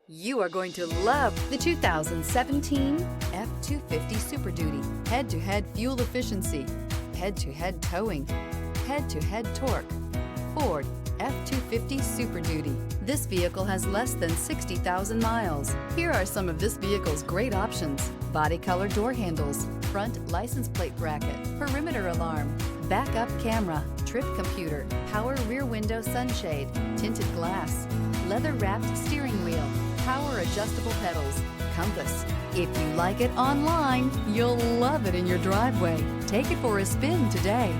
You are going to love the 2017 F-250 Super Duty. Head-to-head fuel efficiency, head-to-head towing, head-to-head torque. Ford F-250 Super Duty. This vehicle has less than 60,000 miles. Here are some of this vehicle's great options: body color door handles, front license plate bracket, perimeter alarm, backup camera, trip computer, power rear window sunshade, tinted glass, leather-wrapped steering wheel, power adjustable pedals, compass. If you like it online, you'll love it in your driveway. Take it for a spin today.